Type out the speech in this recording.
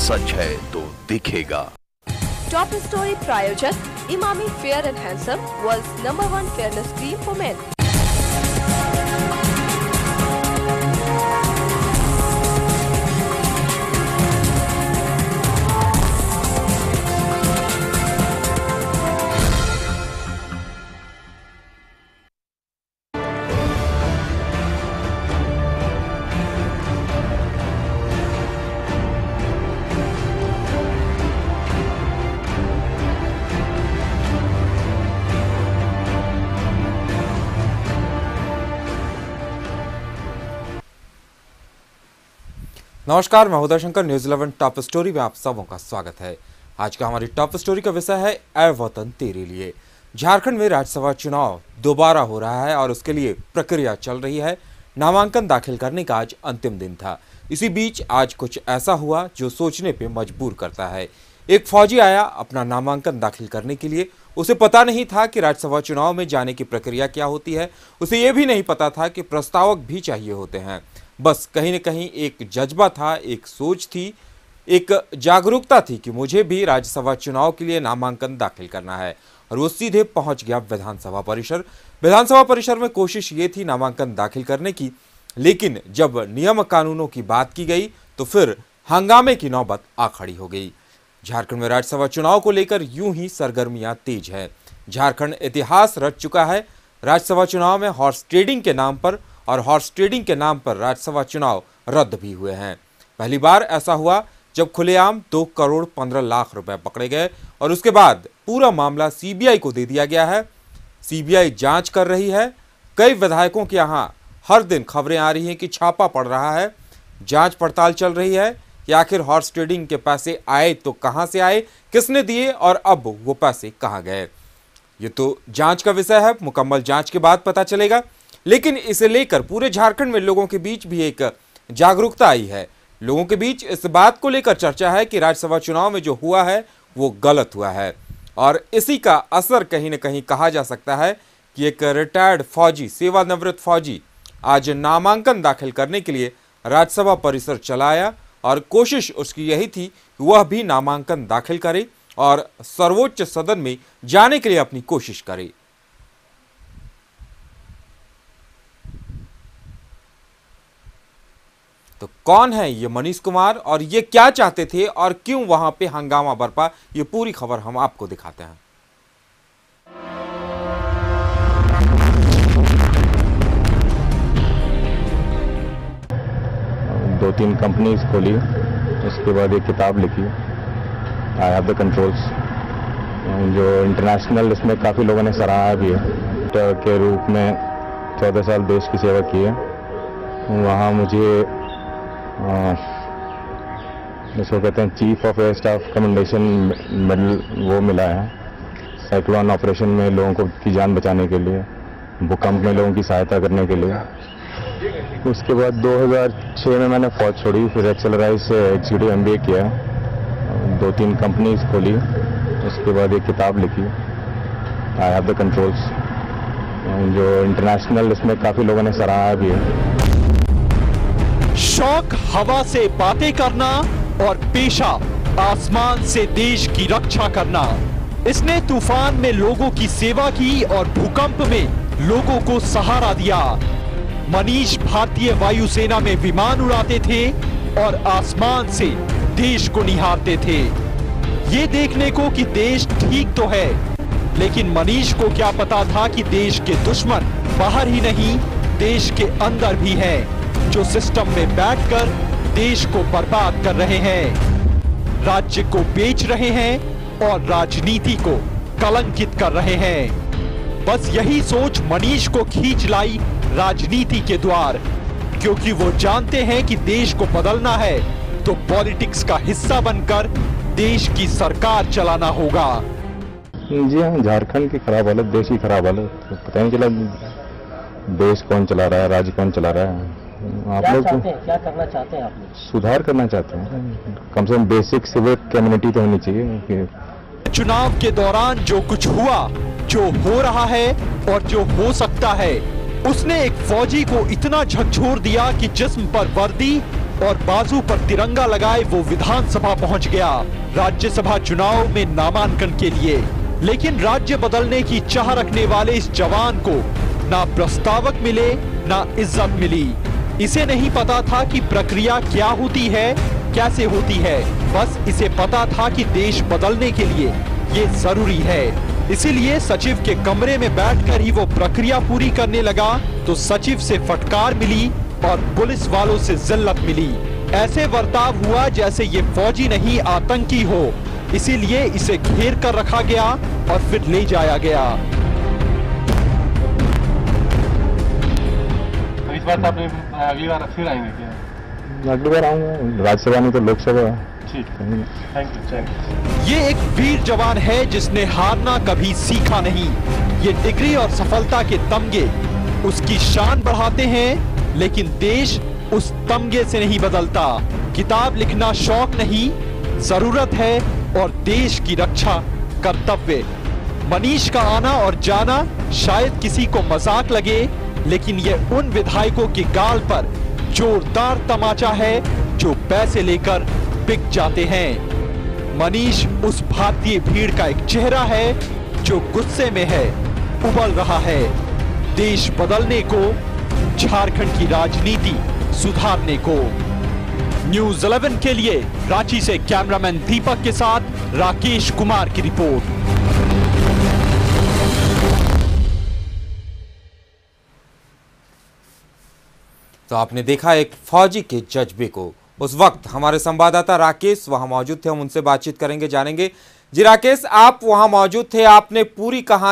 सच है तो दिखेगा। टॉप स्टोरी प्रायोजक Emami fair and handsome, world's number 1 fairness cream for men. नमस्कार, मैं Huda Shankar. News 11 top story में आप सबों का स्वागत है। आज का हमारी टॉप स्टोरी का विषय है ऐ वतन तेरे लिए। झारखंड में राज्यसभा चुनाव दोबारा हो रहा है और उसके लिए प्रक्रिया चल रही है। नामांकन दाखिल करने का आज अंतिम दिन था। इसी बीच आज कुछ ऐसा हुआ जो सोचने पे मजबूर करता है। एक फौजी आया अपना नामांकन दाखिल करने के लिए। उसे पता नहीं था कि राज्यसभा चुनाव में जाने की प्रक्रिया क्या होती है। उसे ये भी नहीं पता था कि प्रस्तावक भी चाहिए होते हैं। बस कहीं न कहीं एक जज्बा था, एक सोच थी, एक जागरूकता थी कि मुझे भी राज्यसभा चुनाव के लिए नामांकन दाखिल करना है। और वो सीधे पहुंच गया विधानसभा परिसर। विधानसभा परिसर में कोशिश ये थी नामांकन दाखिल करने की, लेकिन जब नियम कानूनों की बात की गई तो फिर हंगामे की नौबत आ खड़ी हो गई। झारखंड में राज्यसभा चुनाव को लेकर यूं ही सरगर्मियां तेज है। झारखंड इतिहास रच चुका है। राज्यसभा चुनाव में हॉर्स ट्रेडिंग के नाम पर और हॉर्स ट्रेडिंग के नाम पर राज्यसभा चुनाव रद्द भी हुए हैं। पहली बार ऐसा हुआ जब खुलेआम 2 करोड़ 15 लाख रुपए पकड़े गए और उसके बाद पूरा मामला सीबीआई को दे दिया गया है। सीबीआई जांच कर रही है। कई विधायकों के यहाँ हर दिन खबरें आ रही हैं कि छापा पड़ रहा है, जांच पड़ताल चल रही है कि आखिर हॉर्स ट्रेडिंग के पैसे आए तो कहां से आए, किसने दिए और अब वो पैसे कहां गए। ये तो जांच का विषय है, मुकम्मल जांच के बाद पता चलेगा। लेकिन इसे लेकर पूरे झारखंड में लोगों के बीच भी एक जागरूकता आई है। लोगों के बीच इस बात को लेकर चर्चा है कि राज्यसभा चुनाव में जो हुआ है वो गलत हुआ है। और इसी का असर कहीं न कहीं कहा जा सकता है कि एक रिटायर्ड फौजी, सेवानिवृत्त फौजी आज नामांकन दाखिल करने के लिए राज्यसभा परिसर चला आया और कोशिश उसकी यही थी कि वह भी नामांकन दाखिल करे और सर्वोच्च सदन में जाने के लिए अपनी कोशिश करे। तो कौन है ये मनीष कुमार और ये क्या चाहते थे और क्यों वहां पे हंगामा बरपा, ये पूरी खबर हम आपको दिखाते हैं। 2-3 कंपनीज खोली, उसके बाद एक किताब लिखी, आई हैव द कंट्रोल्स, जो इंटरनेशनल इसमें काफ़ी लोगों ने सराहा भी है। के रूप में 14 साल देश की सेवा की है। वहाँ मुझे जिसको कहते हैं chief of air staff commendation medal वो मिला है। साइक्लोन ऑपरेशन में लोगों की जान बचाने के लिए, भूकंप में लोगों की सहायता करने के लिए। उसके बाद 2006 में मैंने फौज छोड़ी, फिर एक्सेलराइज से एग्जीक्यूटिव MBA किया, 2-3 कंपनीज खोली, उसके बाद एक किताब लिखी, आई हैव द कंट्रोल्स, जो इंटरनेशनल इसमें काफ़ी लोगों ने सराहा भी है। शौक हवा से बातें करना और पेशा आसमान से देश की रक्षा करना। इसने तूफान में लोगों की सेवा की और भूकंप में लोगों को सहारा दिया। मनीष भारतीय वायुसेना में विमान उड़ाते थे और आसमान से देश को निहारते थे, ये देखने को कि देश ठीक तो है। लेकिन मनीष को क्या पता था कि देश के दुश्मन बाहर ही नहीं, देश के अंदर भी हैं, जो सिस्टम में बैठकर देश को बर्बाद कर रहे हैं, राज्य को बेच रहे हैं और राजनीति को कलंकित कर रहे हैं। बस यही सोच मनीष को खींच लाई राजनीति के द्वार, क्योंकि वो जानते हैं कि देश को बदलना है तो पॉलिटिक्स का हिस्सा बनकर देश की सरकार चलाना होगा। जी हाँ, झारखंड की खराब हालत, देश की खराब हालत, तो पता नहीं चला देश कौन चला रहा है, राज्य कौन चला रहा है। आप लोग क्या करना चाहते हैं? आप लोग सुधार करना चाहते हैं, कम से कम बेसिक सिविक कम्युनिटी तो होनी चाहिए। चुनाव के दौरान जो कुछ हुआ, जो हो रहा है और जो हो सकता है, उसने एक फौजी को इतना झकझोर दिया कि जिस्म पर वर्दी और बाजू पर तिरंगा लगाए वो विधानसभा पहुंच गया राज्यसभा चुनाव में नामांकन के लिए। लेकिन राज्य बदलने की चाह रखने वाले इस जवान को ना प्रस्तावक मिले ना इज्जत मिली। इसे नहीं पता था कि प्रक्रिया क्या होती है, कैसे होती है। बस इसे पता था कि देश बदलने के लिए ये जरूरी है। इसीलिए सचिव के कमरे में बैठकर ही वो प्रक्रिया पूरी करने लगा तो सचिव से फटकार मिली और पुलिस वालों से जिल्लत मिली। ऐसे बर्ताव हुआ जैसे ये फौजी नहीं आतंकी हो। इसीलिए इसे घेर कर रखा गया और फिर ले जाया गया। तो इस बार आपने अगली बार फिर आएंगे क्या? अगली बार आऊंगा, राज्यसभा नहीं तो लोकसभा। ठीक, थैंक यू। ये एक वीर जवान है जिसने हारना कभी सीखा नहीं। ये डिग्री और सफलता के तमगे उसकी शान बढ़ाते हैं, लेकिन देश उस तमगे से नहीं बदलता। किताब लिखना शौक नहीं, जरूरत है और देश की रक्षा कर्तव्य। मनीष का आना और जाना शायद किसी को मजाक लगे, लेकिन ये उन विधायकों के गाल पर जोरदार तमाचा है जो पैसे लेकर बिक जाते हैं। मनीष उस भारतीय भीड़ का एक चेहरा है जो गुस्से में है, उबल रहा है देश बदलने को, झारखंड की राजनीति सुधारने को। न्यूज़ 11 के लिए रांची से कैमरामैन दीपक के साथ राकेश कुमार की रिपोर्ट। तो आपने देखा एक फौजी के जज्बे को। उस वक्त हमारे संवाददाता राकेश वहां मौजूद थे, हम उनसे बातचीत करेंगे, जानेंगे। जी राकेश, आप वहां मौजूद थे, आपने पूरी कहानी